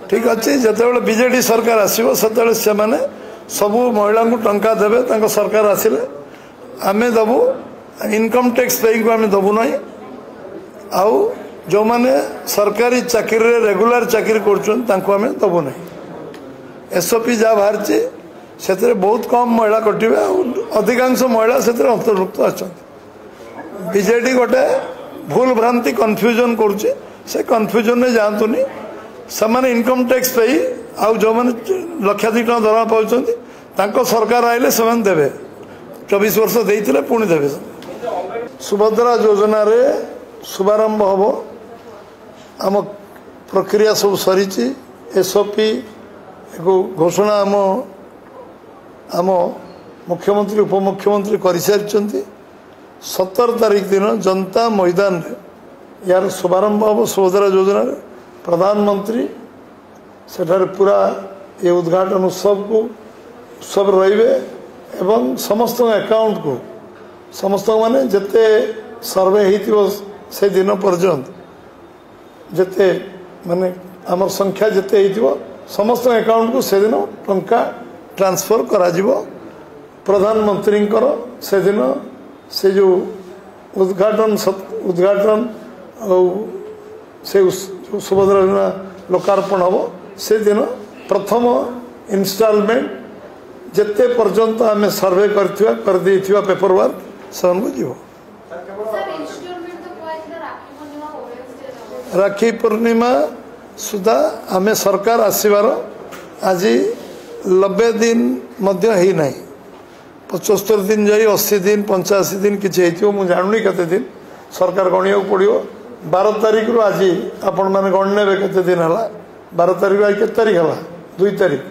ठीक अच्छे जिते बीजेडी सरकार आसो से सबू महिला को टंका देवे सरकार आसिले आम दबू इनकम टैक्स पे आम दबू ना आउ जो मैंने सरकारी चाकरी रेगुलर चाकरी करें दबू ना एसओपी जहाँ बाहरी से बहुत कम महिला कटे अधिकांश महिला से अंतर्भुक्त अच्छा बीजेडी गोटे भूल भ्रांति कन्फ्यूजन करुचे से कन्फ्यूजन में जातुनि से इनकम टैक्स पे आउ जो मैंने लक्षाधिक टका दरमा पाँच सरकार आइले से देवे 24 वर्ष देते पुणी देवे सुभद्रा योजना रे शुभारंभ हम आम प्रक्रिया सब सरी एसओपी घोषणा आम आम मुख्यमंत्री उपमुख्यमंत्री कर सारी 17 तारीख दिन जनता मैदान रे यार शुभारंभ हम सुभद्रा योजना रे प्रधानमंत्री सेठारे पूरा ये उद्घाटन उत्सव रहिबे एवं समस्त अकाउंट को समस्त माने जते सर्वे हेतिबो से दिन पर्यंत जते माने आमर संख्या जते हेतिबो समस्त अकाउंट को से दिन टंका ट्रांसफर करा जिवो प्रधानमंत्री से दिन से जो उद्घाटन से सुभद्रा योजना लोकार्पण हम से दिन प्रथम इनस्टॉलमेंट जिते पर्यंत आम सर्वे कर पेपर वर्क से जीव राखी पूर्णिमा सुधा आम सरकार आसबार आज 90 दिन ही ना 75 दिन जाई 80 दिन 85 दिन किसी मुझे जानूनी केते दिन सरकार गणिया पड़ो 12 तारीख रु आज आपण मैंने गणने केते दिन है 12 तारीख आज के तारीख है 2 तारीख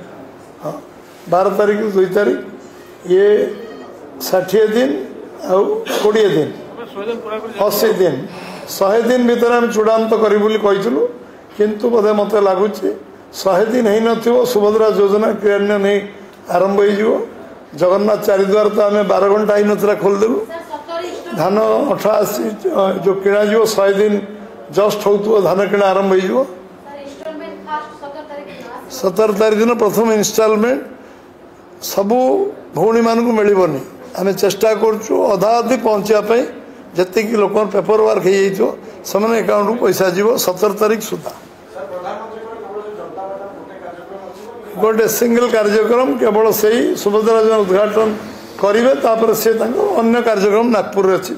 हाँ 12 तारीख 2 तारीख ये 60 दिन आउ 20 दिन 80 दिन 100 दिन भीतर आम चूड़ांत करूँ किंतु बोधे मत लगुच 100 दिन हो न सुभद्रा योजना क्रियान्वयन नहीं आरंभ हो जगन्नाथ चारिद्वार तो आम 12 घंटा ही नला खोलदेलु धान 88 जो किणा 100 दिन जस्ट हो धान किणा आरंभ हो 17 तारीख दिन प्रथम इनस्टॉलमेंट सबू भौणी मान को मिलनी आम चेष्टा करुँ अधा अधी पहुँचापी जी लोक पेपर वर्क हो अकाउंट को पैसा जीव 17 तारीख सुधा गोटे सिंगल कार्यक्रम केवल से ही सुभद्रा योजना उद्घाटन करेंगे तापर से अन्य कार्यक्रम नागपुर अच्छी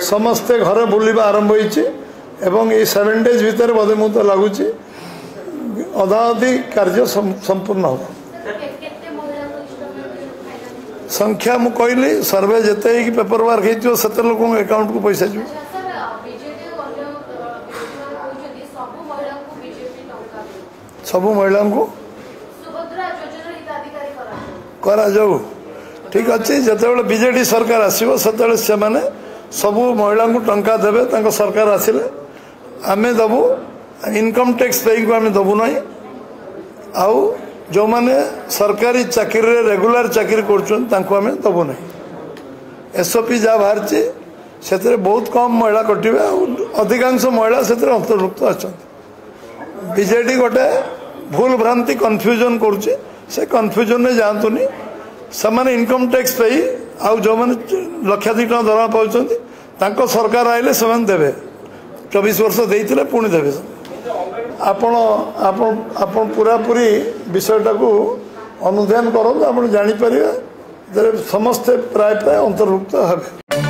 समस्ते घरे बुलवा आरंभ होती 7 डेज भितर बोधे मुझे लगुच अधा अधी कार्य संपूर्ण हो संख्या मु कहली सर्वे जिते पेपर वर्क होते लोक अकाउंट को पैसा जीव सबू महिला को करा जाऊ ठीक अच्छे जिते बीजेडी सरकार आसो से सबू महिला को टंका देवे सरकार आसिले आम दबू इनकम टैक्स पे आम दबू ना आउ जो मैंने सरकारी चाकरी रेगुलर चाकरी करें दबू ना एसओपी जहाँ बाहरी से बहुत कम महिला कटे अधिकांश महिला से अंतर्भुक्त अच्छा बीजेडी गोटे भूल भ्रांति कन्फ्यूजन करुचे से कन्फ्यूजन में जातुनि से इनकम टैक्स पे आउ जो मैंने लक्षाधिक टका दरमा पाँच सरकार आइले से देवे 24 वर्ष देते पुणी देवे आपण पूरा पूरी विषयटा को अनुध्यान करूँ आप जापर समस्ते प्राय अंतर्भुक्त हे।